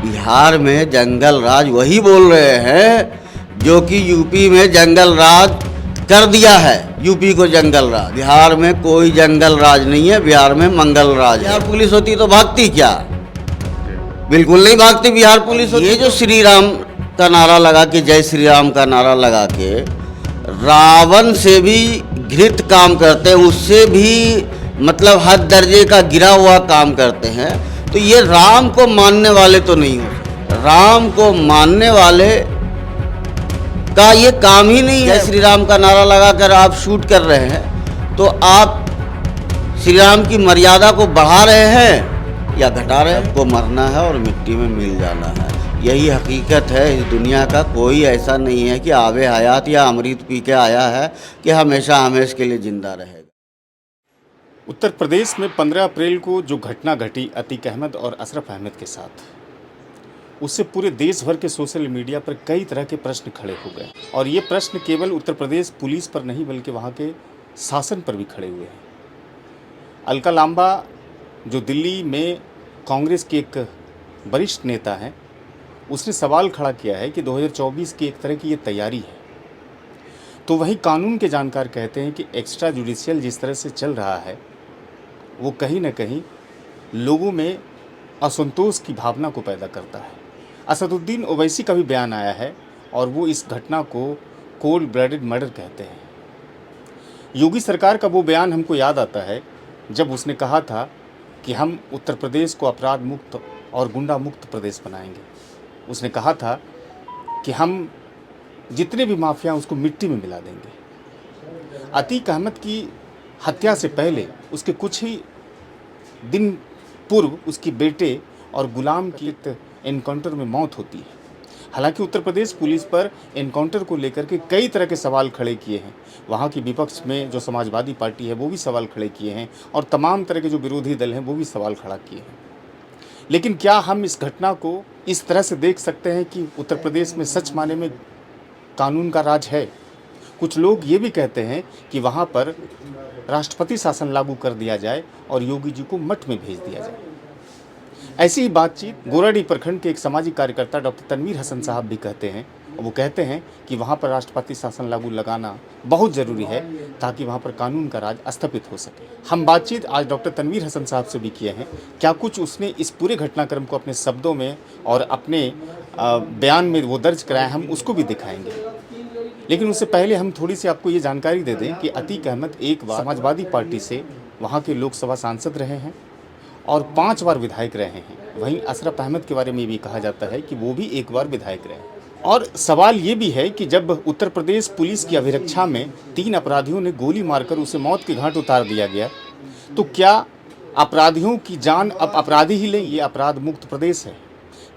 बिहार में जंगल राज वही बोल रहे हैं जो कि यूपी में जंगल राज कर दिया है। यूपी को जंगल राज, बिहार में कोई जंगल राज नहीं है, बिहार में मंगल राज है। बिहार पुलिस होती तो भागती क्या? बिल्कुल नहीं भागती बिहार पुलिस होती। ये जो श्री राम का नारा लगा के, जय श्री राम का नारा लगा के रावण से भी घृत काम करते हैं, उससे भी मतलब हद दर्जे का गिरा हुआ काम करते हैं। तो ये राम को मानने वाले तो नहीं हो सकते। राम को मानने वाले का ये काम ही नहीं है। श्री राम का नारा लगाकर आप शूट कर रहे हैं तो आप श्री राम की मर्यादा को बढ़ा रहे हैं या घटा रहे हैं। आपको मरना है और मिट्टी में मिल जाना है, यही हकीकत है इस दुनिया का। कोई ऐसा नहीं है कि आबे हयात या अमृत पी के आया है कि हमेशा हमेशा के लिए जिंदा रहेगा। उत्तर प्रदेश में 15 अप्रैल को जो घटना घटी अतीक अहमद और अशरफ अहमद के साथ, उससे पूरे देश भर के सोशल मीडिया पर कई तरह के प्रश्न खड़े हो गए। और ये प्रश्न केवल उत्तर प्रदेश पुलिस पर नहीं बल्कि वहाँ के शासन पर भी खड़े हुए हैं। अलका लांबा जो दिल्ली में कांग्रेस के एक वरिष्ठ नेता हैं, उसने सवाल खड़ा किया है कि 2024 की एक तरह की ये तैयारी है। तो वहीं कानून के जानकार कहते हैं कि एक्स्ट्रा जुडिशियल जिस तरह से चल रहा है वो कहीं ना कहीं लोगों में असंतोष की भावना को पैदा करता है। असदुद्दीन ओवैसी का भी बयान आया है और वो इस घटना को कोल्ड ब्लडेड मर्डर कहते हैं। योगी सरकार का वो बयान हमको याद आता है जब उसने कहा था कि हम उत्तर प्रदेश को अपराध मुक्त और गुंडा मुक्त प्रदेश बनाएंगे। उसने कहा था कि हम जितने भी माफिया उसको मिट्टी में मिला देंगे। अतीक अहमद की हत्या से पहले उसके कुछ ही दिन पूर्व उसके बेटे और गुलाम की एनकाउंटर में मौत होती है। हालांकि उत्तर प्रदेश पुलिस पर एनकाउंटर को लेकर के कई तरह के सवाल खड़े किए हैं। वहाँ की विपक्ष में जो समाजवादी पार्टी है वो भी सवाल खड़े किए हैं और तमाम तरह के जो विरोधी दल हैं वो भी सवाल खड़ा किए हैं। लेकिन क्या हम इस घटना को इस तरह से देख सकते हैं कि उत्तर प्रदेश में सच माने में कानून का राज है? कुछ लोग ये भी कहते हैं कि वहाँ पर राष्ट्रपति शासन लागू कर दिया जाए और योगी जी को मठ में भेज दिया जाए। ऐसी ही बातचीत गोराडीह प्रखंड के एक सामाजिक कार्यकर्ता डॉक्टर तनवीर हसन साहब भी कहते हैं। वो कहते हैं कि वहाँ पर राष्ट्रपति शासन लागू लगाना बहुत ज़रूरी है ताकि वहाँ पर कानून का राज स्थापित हो सके। हम बातचीत आज डॉक्टर तनवीर हसन साहब से भी किए हैं। क्या कुछ उसने इस पूरे घटनाक्रम को अपने शब्दों में और अपने बयान में वो दर्ज कराया, हम उसको भी दिखाएंगे। लेकिन उससे पहले हम थोड़ी सी आपको ये जानकारी दे दें कि अतीक अहमद एक बार समाजवादी पार्टी से वहाँ के लोकसभा सांसद रहे हैं और 5 बार विधायक रहे हैं। वहीं अशरफ अहमद के बारे में भी कहा जाता है कि वो भी एक बार विधायक रहे। और सवाल ये भी है कि जब उत्तर प्रदेश पुलिस की अभिरक्षा में 3 अपराधियों ने गोली मारकर उसे मौत के घाट उतार दिया गया, तो क्या अपराधियों की जान अब अपराधी ही लें? ये अपराध मुक्त प्रदेश है।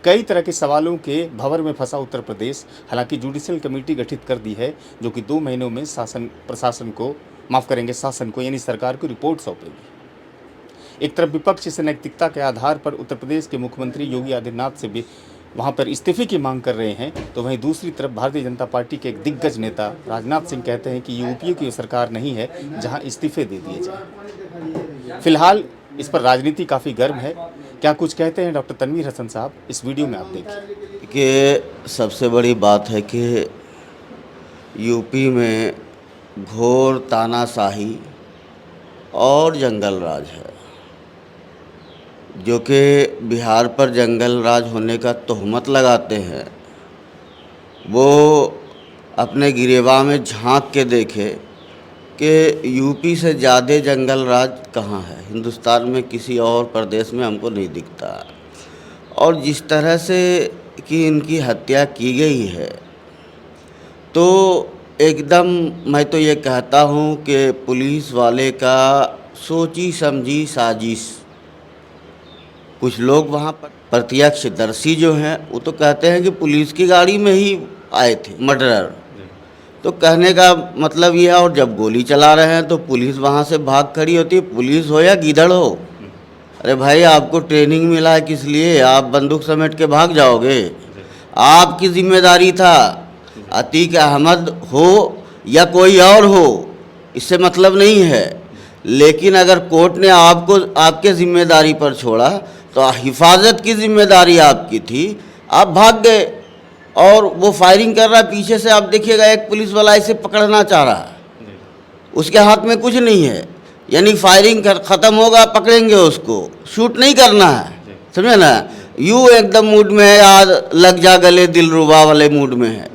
कई तरह के सवालों के भंवर में फंसा उत्तर प्रदेश। हालांकि जुडिशियल कमेटी गठित कर दी है जो कि 2 महीनों में शासन को यानी सरकार को रिपोर्ट सौंपेगी। एक तरफ विपक्ष इस नैतिकता के आधार पर उत्तर प्रदेश के मुख्यमंत्री योगी आदित्यनाथ से भी वहां पर इस्तीफे की मांग कर रहे हैं, तो वहीं दूसरी तरफ भारतीय जनता पार्टी के एक दिग्गज नेता राजनाथ सिंह कहते हैं कि यूपीए की सरकार नहीं है जहां इस्तीफे दे दिए जाए। फिलहाल इस पर राजनीति काफ़ी गर्म है। क्या कुछ कहते हैं डॉक्टर तनवीर हसन साहब, इस वीडियो में आप देखिए। कि सबसे बड़ी बात है कि यूपी में घोर तानाशाही और जंगल राज है, जो कि बिहार पर जंगल राज होने का तोहमत लगाते हैं। वो अपने गिरेबान में झांक के देखे कि यूपी से ज़्यादा जंगल राज कहाँ है। हिंदुस्तान में किसी और प्रदेश में हमको नहीं दिखता। और जिस तरह से कि इनकी हत्या की गई है, तो एकदम मैं तो ये कहता हूँ कि पुलिस वाले का सोची समझी साजिश। कुछ लोग वहाँ पर प्रत्यक्षदर्शी जो हैं वो तो कहते हैं कि पुलिस की गाड़ी में ही आए थे मर्डरर। तो कहने का मतलब ये है, और जब गोली चला रहे हैं तो पुलिस वहाँ से भाग खड़ी होती है। पुलिस हो या गीदड़ हो, अरे भाई आपको ट्रेनिंग मिला है किस लिए? आप बंदूक समेट के भाग जाओगे? आपकी जिम्मेदारी था। अतीक अहमद हो या कोई और हो, इससे मतलब नहीं है। लेकिन अगर कोर्ट ने आपको आपके जिम्मेदारी पर छोड़ा तो हिफाजत की जिम्मेदारी आपकी थी, आप भाग गए और वो फायरिंग कर रहा है पीछे से, आप देखिएगा एक पुलिस वाला इसे पकड़ना चाह रहा है, उसके हाथ में कुछ नहीं है, यानी फायरिंग ख़त्म होगा पकड़ेंगे उसको, शूट नहीं करना है, समझे ना। यूँ एकदम मूड में है, आज लग जा गले दिलरुबा वाले मूड में है,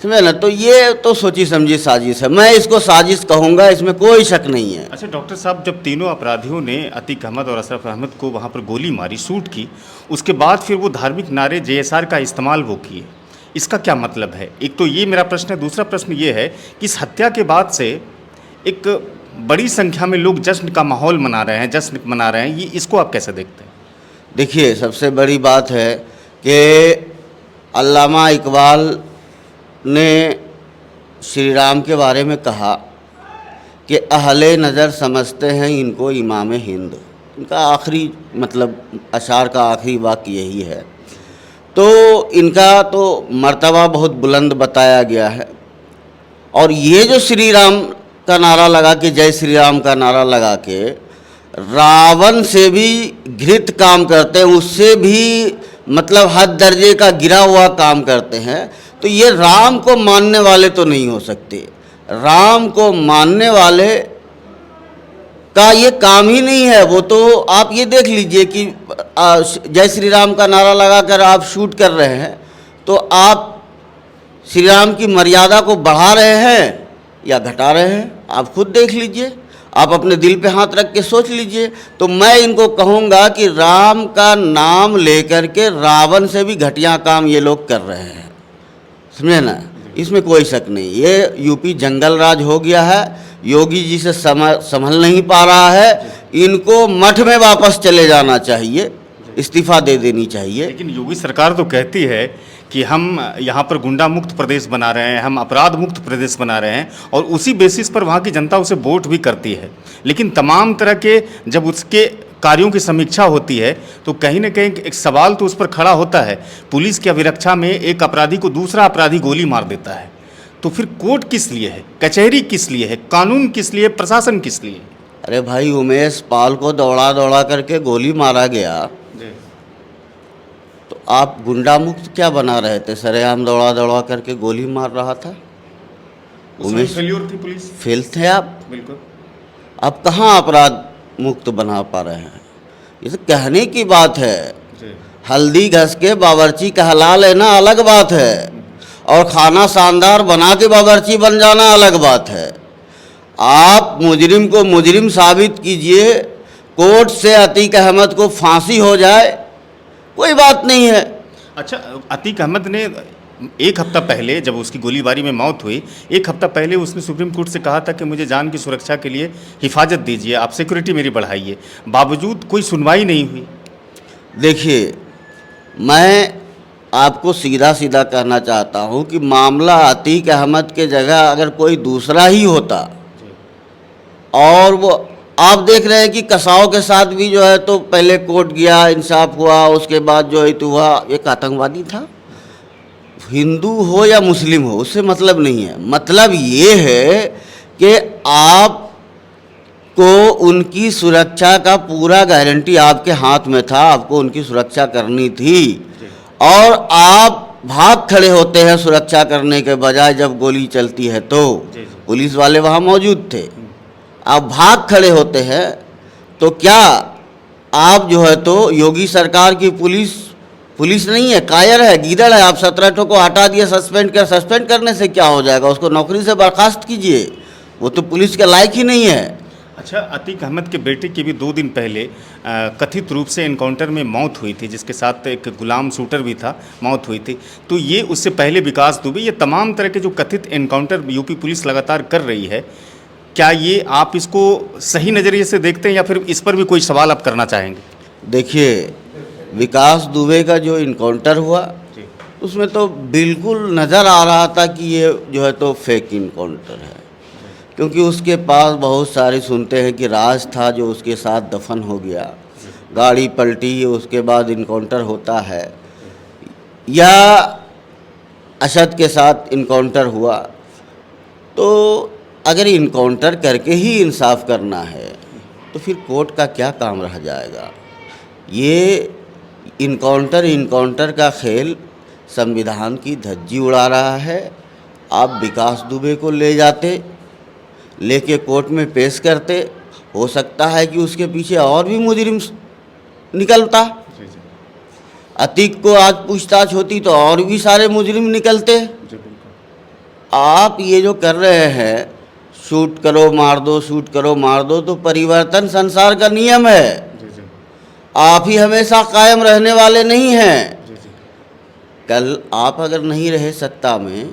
समझे ना। तो ये तो सोची समझी साजिश है, मैं इसको साजिश कहूँगा, इसमें कोई शक नहीं है। अच्छा डॉक्टर साहब, जब तीनों अपराधियों ने अतीक अहमद और अशरफ अहमद को वहाँ पर गोली मारी, शूट की, उसके बाद फिर वो धार्मिक नारे JSR का इस्तेमाल वो किए, इसका क्या मतलब है? एक तो ये मेरा प्रश्न है। दूसरा प्रश्न ये है कि इस हत्या के बाद से एक बड़ी संख्या में लोग जश्न का माहौल मना रहे हैं, जश्न मना रहे हैं, ये इसको आप कैसे देखते हैं? देखिए, सबसे बड़ी बात है कि अल्लामा इकबाल ने श्री राम के बारे में कहा कि अहले नज़र समझते हैं इनको इमाम हिंद। इनका आखिरी मतलब अशार का आखिरी वाक्य यही है। तो इनका तो मर्तबा बहुत बुलंद बताया गया है। और ये जो श्री राम का नारा लगा के, जय श्री राम का नारा लगा के रावण से भी घृत काम करते हैं, उससे भी मतलब हद दर्जे का गिरा हुआ काम करते हैं, तो ये राम को मानने वाले तो नहीं हो सकते। राम को मानने वाले का ये काम ही नहीं है। वो तो आप ये देख लीजिए कि जय श्री राम का नारा लगाकर आप शूट कर रहे हैं, तो आप श्री राम की मर्यादा को बढ़ा रहे हैं या घटा रहे हैं, आप खुद देख लीजिए, आप अपने दिल पे हाथ रख के सोच लीजिए। तो मैं इनको कहूँगा कि राम का नाम लेकर के रावण से भी घटिया काम ये लोग कर रहे हैं, समझे ना, इसमें कोई शक नहीं। ये यूपी जंगल राज हो गया है, योगी जी से संभल नहीं पा रहा है, इनको मठ में वापस चले जाना चाहिए, इस्तीफा दे देनी चाहिए। लेकिन योगी सरकार तो कहती है कि हम यहाँ पर गुंडा मुक्त प्रदेश बना रहे हैं, हम अपराध मुक्त प्रदेश बना रहे हैं, और उसी बेसिस पर वहाँ की जनता उसे वोट भी करती है। लेकिन तमाम तरह के जब उसके कार्यों की समीक्षा होती है तो कहीं ना कहीं एक सवाल तो उस पर खड़ा होता है। पुलिस की अभिरक्षा में एक अपराधी को दूसरा अपराधी गोली मार देता है, तो फिर कोर्ट किस लिए है, कचहरी किस लिए है, कानून किस लिए, प्रशासन किस लिए? अरे भाई, उमेश पाल को दौड़ा दौड़ा करके गोली मारा गया, तो आप गुंडा मुक्त क्या बना रहे थे? सरेआम दौड़ा दौड़ा करके गोली मार रहा था, उमेश फेल्योर थी पुलिस, फेल थे आप। बिल्कुल। आप कहाँ अपराध मुक्त बना पा रहे हैं? ये तो कहने की बात है। हल्दी घस के बावर्ची कहला लेना अलग बात है, और खाना शानदार बना के बावर्ची बन जाना अलग बात है। आप मुजरिम को मुजरिम साबित कीजिए, कोर्ट से अतीक अहमद को फांसी हो जाए, कोई बात नहीं है। अच्छा, अतीक अहमद ने एक हफ्ता पहले जब उसकी गोलीबारी में मौत हुई, एक हफ्ता पहले उसने सुप्रीम कोर्ट से कहा था कि मुझे जान की सुरक्षा के लिए हिफाजत दीजिए, आप सिक्योरिटी मेरी बढ़ाइए, बावजूद कोई सुनवाई नहीं हुई। देखिए, मैं आपको सीधा सीधा कहना चाहता हूँ कि मामला अतीक अहमद के जगह अगर कोई दूसरा ही होता, और वो आप देख रहे हैं कि कसाओं के साथ भी जो है तो पहले कोर्ट गया, इंसाफ हुआ, उसके बाद जो है तो हुआ, एक आतंकवादी था। हिंदू हो या मुस्लिम हो, उससे मतलब नहीं है। मतलब ये है कि आप को उनकी सुरक्षा का पूरा गारंटी आपके हाथ में था, आपको उनकी सुरक्षा करनी थी, और आप भाग खड़े होते हैं सुरक्षा करने के बजाय। जब गोली चलती है तो पुलिस वाले वहाँ मौजूद थे, आप भाग खड़े होते हैं, तो क्या आप जो है तो योगी सरकार की पुलिस नहीं है, कायर है, गीदड़ है। आप 17 ठो को हटा दिए, सस्पेंड करने से क्या हो जाएगा? उसको नौकरी से बर्खास्त कीजिए, वो तो पुलिस के लायक ही नहीं है। अच्छा, अतीक अहमद के बेटे की भी 2 दिन पहले कथित रूप से एनकाउंटर में मौत हुई थी, जिसके साथ एक गुलाम शूटर भी था, मौत हुई थी। तो ये उससे पहले विकास दुबे, ये तमाम तरह के जो कथित एनकाउंटर यूपी पुलिस लगातार कर रही है, क्या ये आप इसको सही नज़रिए से देखते हैं या फिर इस पर भी कोई सवाल आप करना चाहेंगे? देखिए, विकास दुबे का जो इनकाउंटर हुआ, उसमें तो बिल्कुल नज़र आ रहा था कि ये जो है तो फेक इनकाउंटर है, क्योंकि उसके पास बहुत सारे सुनते हैं कि राज था जो उसके साथ दफन हो गया, गाड़ी पलटी, उसके बाद इनकाउंटर होता है, या अशद के साथ इनकाउंटर हुआ। तो अगर इनकाउंटर करके ही इंसाफ करना है तो फिर कोर्ट का क्या काम रह जाएगा? ये इनकाउंटर का खेल संविधान की धज्जी उड़ा रहा है। आप विकास दुबे को ले जाते, लेके कोर्ट में पेश करते, हो सकता है कि उसके पीछे और भी मुजरिम निकलता। जी जी अतीक को आज पूछताछ होती तो और भी सारे मुजरिम निकलते। जी बिल्कुल। आप ये जो कर रहे हैं, शूट करो मार दो, शूट करो मार दो, तो परिवर्तन संसार का नियम है। जी जी आप ही हमेशा कायम रहने वाले नहीं हैं। जी जी कल आप अगर नहीं रहे सत्ता में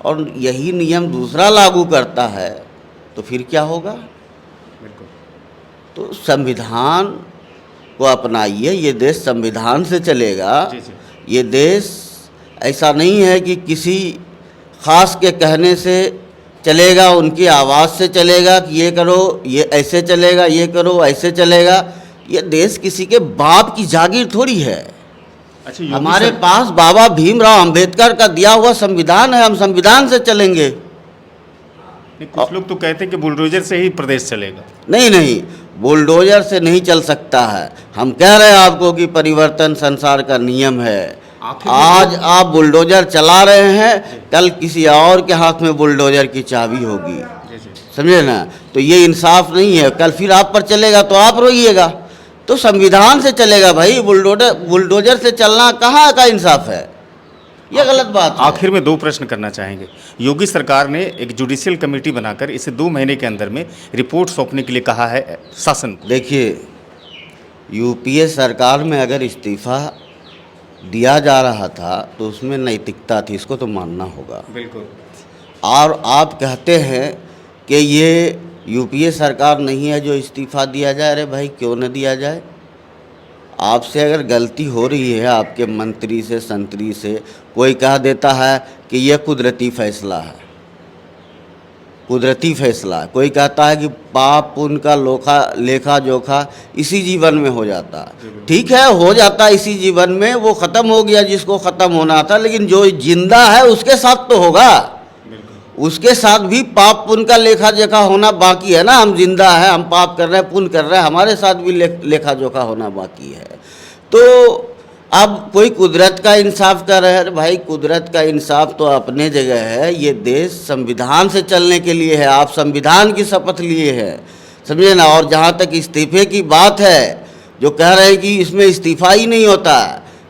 और यही नियम दूसरा लागू करता है तो फिर क्या होगा? बिल्कुल। तो संविधान को अपनाइए। ये देश संविधान से चलेगा। जी जी ये देश ऐसा नहीं है कि किसी खास के कहने से चलेगा, उनकी आवाज़ से चलेगा कि ये करो, ये ऐसे चलेगा, ये करो, ऐसे चलेगा। ये देश किसी के बाप की जागीर थोड़ी है। अच्छा, योगी हमारे सर- पास बाबा भीमराव अंबेडकर का दिया हुआ संविधान है, हम संविधान से चलेंगे। नहीं, कुछ लोग तो कहते हैं कि बुलडोजर से ही प्रदेश चलेगा। नहीं नहीं, बुलडोजर से नहीं चल सकता है। हम कह रहे हैं आपको कि परिवर्तन संसार का नियम है। आखिर में आज आप बुलडोजर चला रहे हैं, कल किसी और के हाथ में बुलडोजर की चाबी होगी। जी जी समझे ना? तो ये इंसाफ नहीं है। कल फिर आप पर चलेगा तो आप रोइएगा। तो संविधान से चलेगा भाई। बुलडोजर से चलना कहाँ का इंसाफ है? ये गलत बात है। आखिर में 2 प्रश्न करना चाहेंगे। योगी सरकार ने एक जुडिशियल कमेटी बनाकर इसे 2 महीने के अंदर में रिपोर्ट सौंपने के लिए कहा है शासन को। देखिए, यूपीए सरकार में अगर इस्तीफा दिया जा रहा था तो उसमें नैतिकता थी, इसको तो मानना होगा। बिल्कुल। और आप कहते हैं कि ये यूपीए सरकार नहीं है जो इस्तीफा दिया जाए। अरे भाई, क्यों न दिया जाए? आपसे अगर गलती हो रही है, आपके मंत्री से, संतरी से, कोई कह देता है कि यह कुदरती फैसला है, कुदरती फैसला है। कोई कहता है कि पाप पुण्य का लेखा जोखा इसी जीवन में हो जाता है। ठीक है, हो जाता है इसी जीवन में, वो ख़त्म हो गया जिसको ख़त्म होना था। लेकिन जो जिंदा है उसके साथ तो होगा, उसके साथ भी पाप पुण्य का लेखा जोखा होना बाकी है ना। हम जिंदा हैं, हम पाप कर रहे हैं, पुण्य कर रहे हैं, हमारे साथ भी लेखा जोखा होना बाकी है। तो अब कोई कुदरत का इंसाफ कर रहे हैं। भाई, कुदरत का इंसाफ तो अपने जगह है। ये देश संविधान से चलने के लिए है। आप संविधान की शपथ लिए हैं, समझे ना? और जहाँ तक इस्तीफे की बात है, जो कह रहे हैं कि इसमें इस्तीफा ही नहीं होता,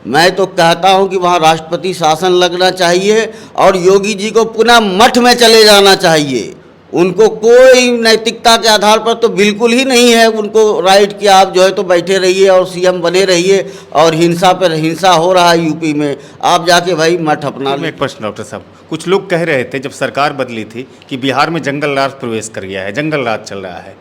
मैं तो कहता हूं कि वहाँ राष्ट्रपति शासन लगना चाहिए और योगी जी को पुनः मठ में चले जाना चाहिए। उनको कोई नैतिकता के आधार पर तो बिल्कुल ही नहीं है उनको राइट कि आप जो है तो बैठे रहिए और सीएम बने रहिए, और हिंसा पर हिंसा हो रहा है यूपी में, आप जाके भाई मठ अपना मैं एक प्रश्न डॉक्टर साहब, कुछ लोग कह रहे थे जब सरकार बदली थी कि बिहार में जंगल राज प्रवेश कर गया है, जंगल राज चल रहा है।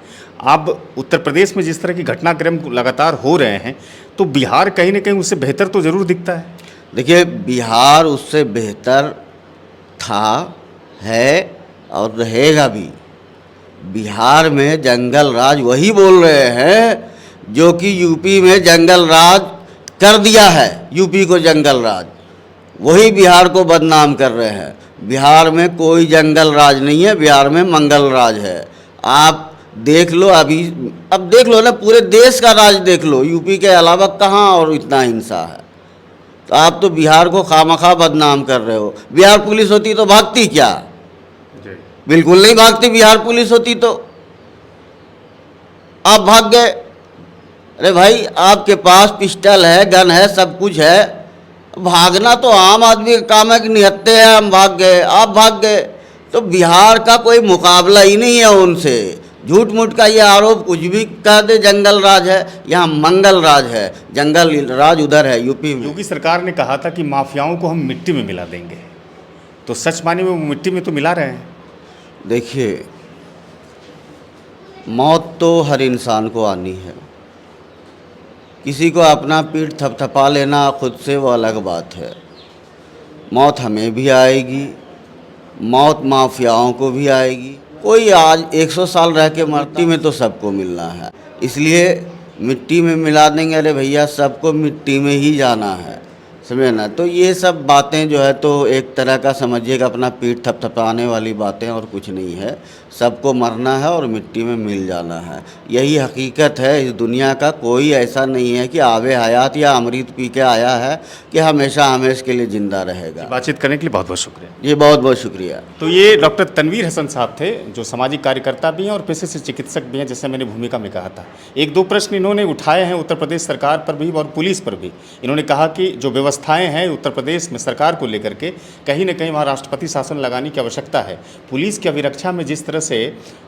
अब उत्तर प्रदेश में जिस तरह की घटनाक्रम लगातार हो रहे हैं, तो बिहार कहीं ना कहीं उससे बेहतर तो ज़रूर दिखता है। देखिए, बिहार उससे बेहतर था, है और रहेगा भी। बिहार में जंगल राज वही बोल रहे हैं जो कि यूपी में जंगल राज कर दिया है। यूपी को जंगल राज, वही बिहार को बदनाम कर रहे हैं। बिहार में कोई जंगल राज नहीं है, बिहार में मंगल राज है। आप देख लो, अभी अब देख लो ना, पूरे देश का राज देख लो, यूपी के अलावा कहाँ और इतना हिंसा है। तो आप तो बिहार को खामखा बदनाम कर रहे हो। बिहार पुलिस होती तो भागती क्या? बिल्कुल नहीं भागती। बिहार पुलिस होती तो आप भाग गए। अरे भाई, आपके पास पिस्टल है, गन है, सब कुछ है, भागना तो आम आदमी का काम है कि निहत्ते हैं हम भाग गए, आप भाग गए। तो बिहार का कोई मुकाबला ही नहीं है उनसे। झूठ मूठ का ये आरोप कुछ भी कह दे, जंगल राज है, यहाँ मंगल राज है। जंगल राज उधर है यूपी में। योगी सरकार ने कहा था कि माफियाओं को हम मिट्टी में मिला देंगे, तो सच माने में वो मिट्टी में तो मिला रहे हैं। देखिए, मौत तो हर इंसान को आनी है। किसी को अपना पीठ थपथपा लेना खुद से वो अलग बात है। मौत हमें भी आएगी, मौत माफियाओं को भी आएगी। कोई आज 100 साल रह के मिट्टी में तो सबको मिलना है, इसलिए मिट्टी में मिला देंगे। अरे भैया, सबको मिट्टी में ही जाना है, समझे ना। तो ये सब बातें जो है तो एक तरह का समझिएगा अपना पीठ थपथपाने वाली बातें और कुछ नहीं है। सबको मरना है और मिट्टी में मिल जाना है, यही हकीकत है इस दुनिया का। कोई ऐसा नहीं है कि आवे हयात या अमृत पी के आया है कि हमेशा हमेशा के लिए ज़िंदा रहेगा। बातचीत करने के लिए बहुत बहुत शुक्रिया। जी बहुत बहुत शुक्रिया। तो ये डॉक्टर तनवीर हसन साहब थे, जो सामाजिक कार्यकर्ता भी हैं और पेशे से चिकित्सक भी हैं, जैसे मैंने भूमिका में कहा था। एक दो प्रश्न इन्होंने उठाए हैं उत्तर प्रदेश सरकार पर भी और पुलिस पर भी। इन्होंने कहा कि जो व्यवस्थाएं हैं उत्तर प्रदेश में सरकार को लेकर के, कहीं न कहीं वहाँ राष्ट्रपति शासन लगाने की आवश्यकता है। पुलिस की अभिरक्षा में जिस तरह से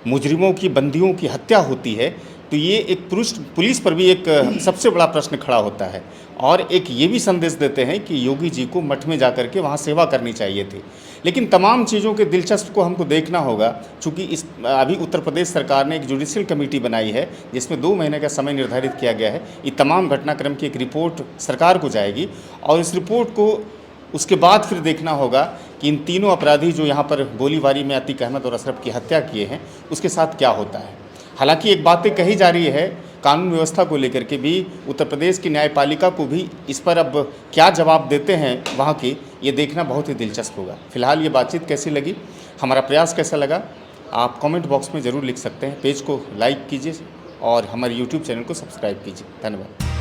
मुजरिमों की, बंदियों की हत्या होती है, तो ये एक पुलिस पर भी एक सबसे बड़ा प्रश्न खड़ा होता है। और एक ये भी संदेश देते हैं कि योगी जी को मठ में जाकर के वहाँ सेवा करनी चाहिए थी। लेकिन तमाम चीज़ों के दिलचस्प को हमको देखना होगा, चूँकि अभी उत्तर प्रदेश सरकार ने एक जुडिशियल कमेटी बनाई है जिसमें 2 महीने का समय निर्धारित किया गया है। ये तमाम घटनाक्रम की एक रिपोर्ट सरकार को जाएगी और इस रिपोर्ट को उसके बाद फिर देखना होगा कि इन तीनों अपराधी जो यहाँ पर गोलीबारी में अतीक अहमद और अशरफ की हत्या किए हैं, उसके साथ क्या होता है। हालांकि एक बातें कही जा रही है कानून व्यवस्था को लेकर के भी, उत्तर प्रदेश की न्यायपालिका को भी इस पर अब क्या जवाब देते हैं वहाँ के, ये देखना बहुत ही दिलचस्प होगा। फिलहाल ये बातचीत कैसी लगी, हमारा प्रयास कैसा लगा, आप कमेंट बॉक्स में ज़रूर लिख सकते हैं। पेज को लाइक कीजिए और हमारे यूट्यूब चैनल को सब्सक्राइब कीजिए। धन्यवाद।